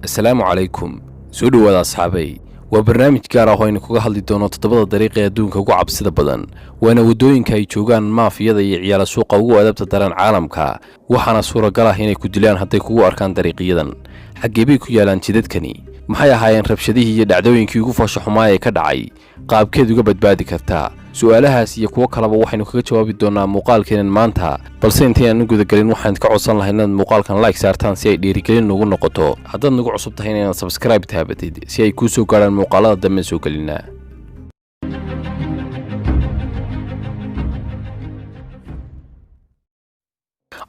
السلام عليكم سودو wada asxaabay waa barnaamij gaar ah oo aynu kaga hadli doono todobada dariiq ee adduunka ugu cabsida badan waana wadooyinka ay joogaan maafiyada iyo ciyaar suuqa ugu adabta daran caalamka waxaana suuragal ah inay ku dilaan haday kugu arkaan dariiqiyadan xageebay ku yaalaan jidadkani maxay ahaayeen rabshadihii iyo dhacdooyinkii ugu faasho xumaa ee ka dhacay qaabkeed uga badbaadi kartaa su'aalahaas iyo kuwa kaleba waxaynu kaga jawaabi doonaa muuqaalkeenan maanta balse intii aan guda galin waxaan ka codsan lahayn inaad muuqaalkan like saartaan si ay dhiirigelin ugu noqoto haddaad nagu cusub tahay inaad subscribe taabatid si ay kuu soo gaaraan muuqaalada dambe soo gelinaa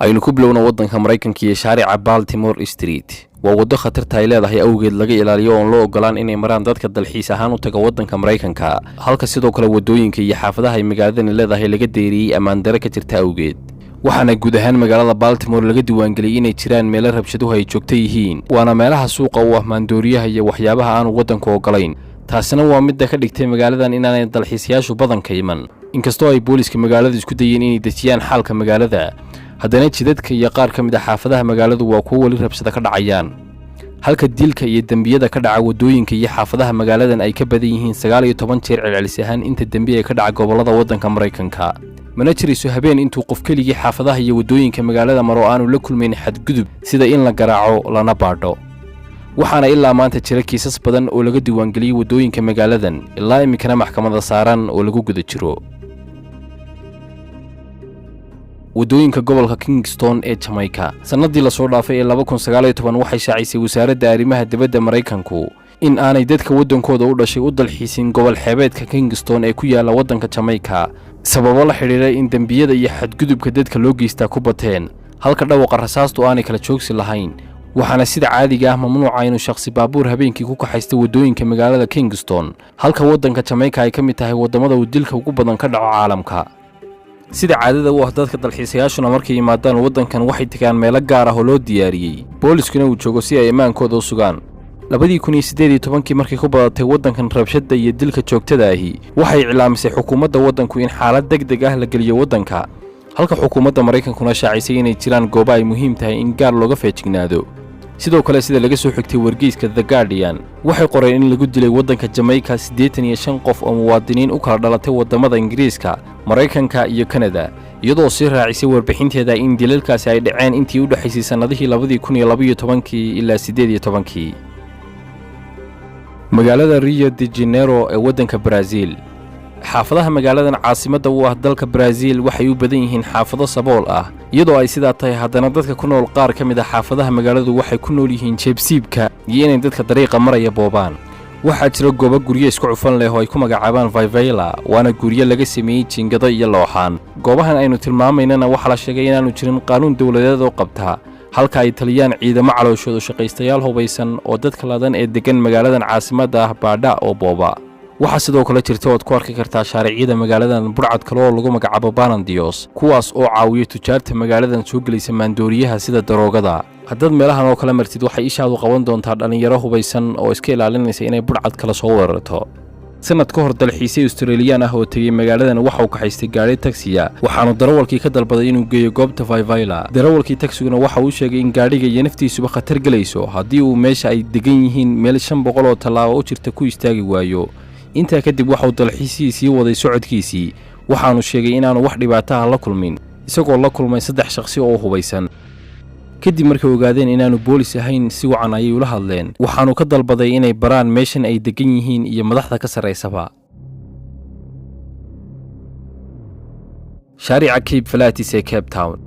aynu ku bilowno wadanka Mareykanka iyo shaarica Baltimore Street waa wado khatarta ay leedahay awgeed laga ilaaliyo oo loo ogolaan inay maraan dadka dalxiis ahaan u taga wadanka Mareykanka halka sidoo kale wadooyinka iyo xaafadaha ay magaalada leedahay laga deeriyay amaan dare ka jirta awgeed waxaana guud ahaan magaalada Baltimore laga diiwaan galiyay inay jiraan meelo rabshaduhu ay joogto yihiin waana meelaha suuqa u ah maandooriyaha iyo waxyaabaha aan wadanka ogolayn taasina waa mid ka dhigtay magaaladan inaanay dalxiisayaashu badan ka iman inkastoo ay booliska magaalada isku dayeen inay dejiyaan xaalka magaalada haddana jidadka iyo qaar ka mid ah xaafadaha magaaladu waa kuwo wali rabshada ka dhacayaan halka dilka iyo dambiyada ka dhaca wadooyinka iyo xaafadaha magaaladan ay ka badan yihiin 19 jeer celcelis ahaan inta dambiye ka dhaca gobolada wadanka Mareykanka mana jiriso habeen intuu qof keligii xaafadaha iyo wadooyinka magaalada maro aanu la kulmayn xadgudub sida in la garaaco lana baadho waxaana ilaa maanta jira kiisas badan oo laga diiwaan galiyay wadooyinka magaaladan ilaa imikana maxkamadda saaran oo lagu guda jiro wadooyinka gobolka Kingston ee Jamaica sanadii la soo dhaafay ee 2019 waxay shaacisay wasaaradda arrimaha dibadda Mareykanku in aanay dadka wadankooda u dhashay u dalxiisin gobol xeebeedka Kingston ee ku yaala wadanka Jamaica sababo la xiriiray in dambiyada iyo xadgudubka dadka loo geystaa ku bateen halka dhawaqa rasaastu aanay kala joogsi lahayn waxaana sida caadiga ah mamnuuca inuu shakhsi baabuur habeenkii ku kaxaysto wadooyinka magaalada Kingston halka wadanka Jamaica ay ka mid tahay wadamada uu dilka ugu badan ka dhaco caalamka sida caadada u ah dadka dalxiisayaashuna markay yimaadaan wadankan waxay tagaan meelo gaar ah oo loo diyaariyay booliskuna uu joogo si ay amaankooda u sugaan 2018 markay ku badatay wadankan rabshada iyo dilka joogtada ahi waxay cilaamisay xukuumadda wadanku in xaalad degdeg ah la geliyo wadanka halka xukuumadda Mareykankuna shaacisay inay jiraan goobo ay muhiim tahay in gaar looga feejignaado sidoo kale sida laga soo xigtay wargeyska The Guardian waxay qoreen in lagu dilay wadanka Jamaica 85 qof oo muwaadiniin u kala dhalatay wadamada Ingiriiska Mareykanka iyo Canada iyadoo si raacisay warbixinteeda in dilalkaasi ay dhaceen intii u dhaxaysay sanadihii 2012 ilaa 18 magaalada Rio de Janeiro ee wadanka Brazil xaafadaha magaaladan caasimadda u ah dalka Brazil waxay u badan yihiin xaafado sabool ah iyadoo ay sidaa tahay haddana dadka ku nool qaar ka mid ah xaafadaha magaaladu waxay ku nool yihiin jeebsiibka iyo inay dadka dariiqa maraya boobaan waxaa jira goobo guryo isku cufan leh oo ay ku magacaabaan favela waana guryo laga sameeyay jiingado iyo looxaan goobahan aynu tilmaamaynana waxa la sheegay inaanu jirin qaanuun dawladeed oo qabta halka ay taliyaan ciidamo calooshooda shaqaystayaal hubaysan oo dadka ladan ee degan magaaladan caasimadda ah baadha oo booba waxa sidoo kale jirta oo ku arki kartaa shaariicada magaaladan burcad kale oo lagu magacaabo Bandios kuwaas oo caawiyo tujaarta magaaladan soo gelaysa maandooriyaha sida daroogada haddaad meelahan oo kala martid waxay ishaadu qaban doontaa dhalinyaro hubaysan oo iska ilaalinaysa inay burcad kala soo weerarto sanad ka hor dalxiisay Australian ah oo tagay magaaladan waxa uu ka haystay gaari taksiya waxaanu darawalkii ka dalbaday inuu geeyo goobta favela darawalkii taksiga waxa uu sheegay in gaariga iyo naftiisuba khatar galayso haddii uu meesha ay degan yihiin meel 500 oo talaabo u jirta ku istaagi waayo inta kadib waxa uu dalxiisiisii waday socodkiisii waxaanu sheegay inaanu wax dhibaato ah la kulmin isagoo la kulmay 3 shakhsi oo hubaysan kadib markay ogaadeen inaanu boolis ahayn si wacan ayay ula hadleen waxaanu ka dalbaday inay baraan meeshan ay degan yihiin iyo madaxda ka sareysaba shaarica Cape Flattis ee Cape Town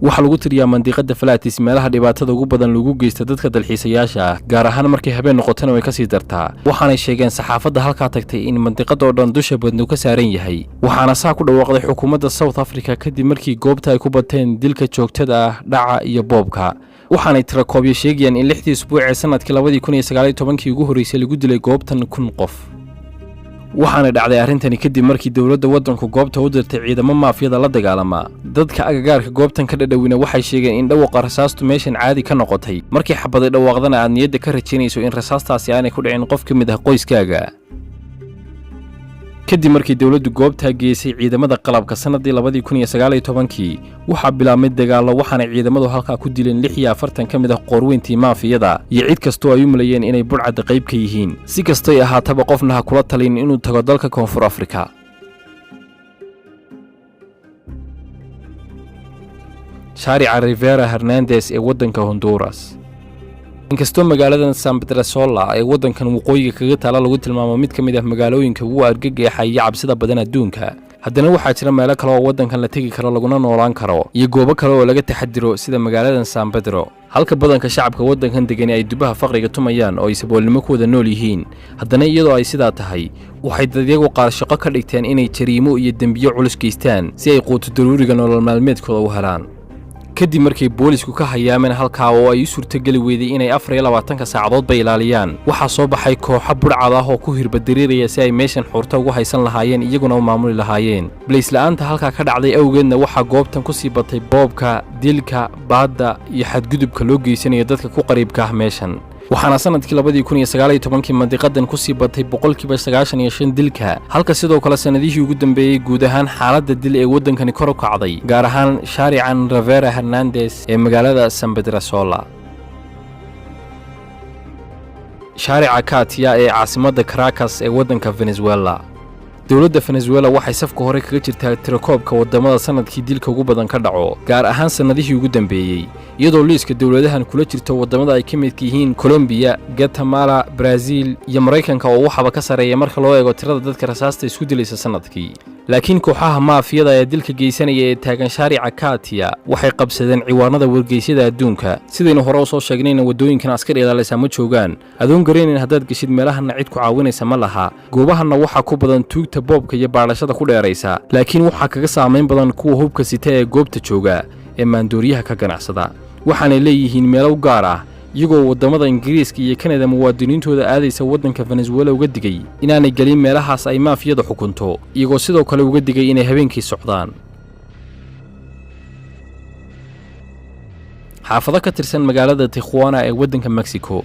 waxa lagu tiriyaa mandiqada Flattis meelaha dhibaatada ugu badan lagu geysto dadka dalxiisayaasha ah gaar ahaan markay habeen noqotana way ka sii dartaa waxaanay sheegeen saxaafadda halka tagtay in mandiqada oo dhan dusha badnu ka saaran yahay waxaana saa ku dhawaaqday xukuumadda South Africa kadib markii goobta ay ku bateen dilka joogtada ah dhaca iyo boobka waxaanay tirakoobyo sheegayaan in 6 usbuuc ee sanadkii 2019 ugu horeysay lagu dilay goobtan 1,000 qof waxaana dhacday arintani kadib markii dawladda wadanku goobta u dirtay ciidamo maafiyada la dagaalama dadka agagaarka goobtan ka dhadhawina waxay sheegeen in dhawaqa rasaastu meeshan caadi ka noqotay markii xabaday dhawaaqdana aad niyadda ka rajaynayso in rasaastaasi aanay ku dhicin qof ka mid ah qoyskaaga kadib markii dawladdu goobta geysay ciidamada qalabka sanadii 2019 waxa bilaabmay dagaalo waxaana ciidamadu halka ku dileen 46 kamid ah qorweyntii maafiyada iyo cid kasto ay u maleeyeen inay burcad qayb ka yihiin si kastay ahaataba qofna ha kula talin inuu tago dalka Koonfur Afrika. Shaarica Rivera Hernandez ee wadanka Honduras. inkastoo magaaladan San Pedrosola ee wadankan waqooyiga kaga taala lagu tilmaamo mid kamid ah magaalooyinka ugu argagaxaya cabsida badan adduunka, haddana waxaa jira meelo kale oo wadankan la tagi karo laguna noolaan karo iyo goobo kale oo laga taxadiro sida magaaladan San Pedro, halka badanka shacabka wadankan degan ay dubaha faqriga tumayaan oo ay saboolnimo ku wada nool yihiin. haddana iyadoo ay sidaa tahay waxay dadyagu qaar shaqo ka dhigteen inay jariimo iyo dambiyo culus geystaan si ay quuto daruuriga nolol maalmeedkooda u helaan. kadib markii boolisku ka hayaameen halka oo ay suurtagali weeday inay 24 saacadood bay ilaaliyaan, waxa soo baxay kooxo burcad ah oo ku hirbadireeraya si ay meeshan xurta ugu haysan lahaayeen iyaguna u maamuli lahaayeen. Blaze la'aanta halka ka dhacday awgeedna waxa goobtan ku sii batay boobka, dilka, baadda iyo xadgudubka loo geysanayo dadka ku qariibka ah meeshan. waxaana sanadkii 2019 mandiqadan ku sii batay 95% dilka, halka sidoo kale sanadihii ugu dambeeyay guud ahaan xaaladda dil ee wadankani kor u kacday, gaar ahaan shaarican Rivera Hernandez ee magaalada San Pedrosola. shaarica Katia ee caasimadda Caracas ee wadanka Venezuela. dawladda Venezuela waxay safka hore kaga jirtaa tirakoobka wadamada sanadkii dilka ugu badan ka dhaco, gaar ahaan sanadihii ugu dambeeyay, iyadoo liiska dawladahan kula jirto wadamada ay ka mid yihiin Colombia, Guatemala, Brazil iyo Mareykanka oo waxba ka sareeya marka loo eego tirada dadka rasaasta isku dilaysa sanadkii. laakiin kooxaha maafiyada ee dilka geysanaya ee taagan shaarica Katia waxay qabsadeen ciwaanada wargeysyada adduunka, sidaynu hore u soo sheegnayna wadooyinkan askari ilaalisa ma joogaan, adoon gareenin haddaad gashid meelahana cid ku caawinaysa ma laha. goobahana waxa ku badan tuugta boobka iyo baadhashada ku dheeraysa, laakiin waxa kaga saameyn badan kuwa hubka sita ee goobta jooga ee maandooriyaha ka ganacsada. waxaanay leeyihiin meelo gaar ah iyagoo wadamada Ingiriiska iyo Kanada muwaadiniintooda aadaysa wadanka Venezuela uga digay inaanay galin meelahaas ay maafiyada xukunto, iyagoo sidoo kale uga digay inay habeenkii socdaan. xaafado ka tirsan magaalada Tijuana ee wadanka Mexico.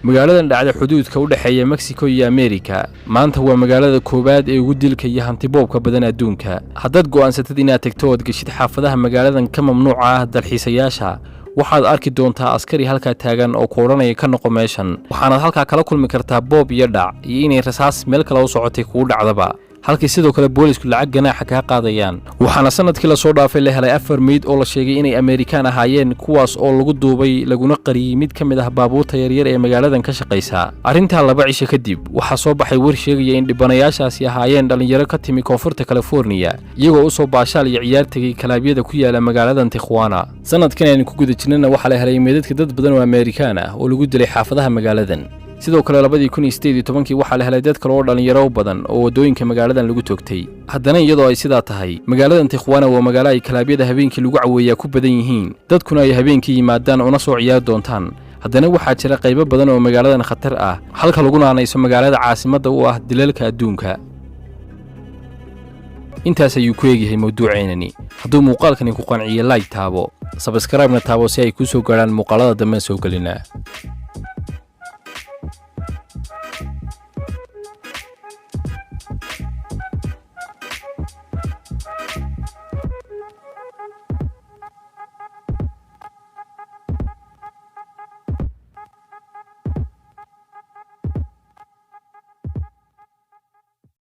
magaaladan dhacda xuduudka u dhaxeeya Mexico iyo America maanta waa magaalada koobaad ee ugu dilka iyo hantiboobka badan adduunka. haddaad go'aansatid inaad tagto oo gashid xaafadaha magaaladan ka mamnuuca ah dalxiisayaasha, waxaad arki doontaa askari halka taagan oo kooranaya ka noqo meeshan, waxaana halka kala kulmi kartaa boob iyo dhac iyo inay rasaas meel kale u socotay kugu dhacdaba, halkii sidoo kale boolisku lacag ganaaxa ka qaadayaan. waxaana sanadkii la soo dhaafay la helay 4 meyd oo la sheegay inay Amerikaan ahaayeen, kuwaas oo lagu duubay laguna qariyay mid kamid ah baabuurta yaryar ee magaaladan ka shaqeysa. arrinta 2 cisho kadib waxa soo baxay war sheegaya in dhibanayaashaasi ahaayeen dhalinyaro ka timi koonfurta California iyagoo u soo baashaal iyo ciyaar tagay kalaabyada ku yaala magaaladan Tijuana. sanadkan aynu ku guda jirnayna waxa la helay meedadka dad badan oo Amerikaan ah oo lagu dilay xaafadaha magaaladan. sidoo kale 2018 waxa la helay dad kale oo dhalinyaro badan oo wadooyinka magaaladan lagu toogtay. haddana iyadoo ay sidaa tahay, magaaladan Tijuana waa magaalo ay kalaabyada habeenkii lagu caweeyaa ku badan yihiin, dadkuna ay habeenkii yimaadaan una soo ciyaar doontaan. haddana waxaa jira qaybo badan oo magaaladan khatar ah, halka lagu naanayso magaalada caasimadda u ah dilalka adduunka. intaas ayuu ku eegyahay mawduuceennani. hadduu muuqaalkani ku qanciyo like taabo, subscribe-na taabo si ay ku soo gaaraan muuqaalada dambe soo gelinaa.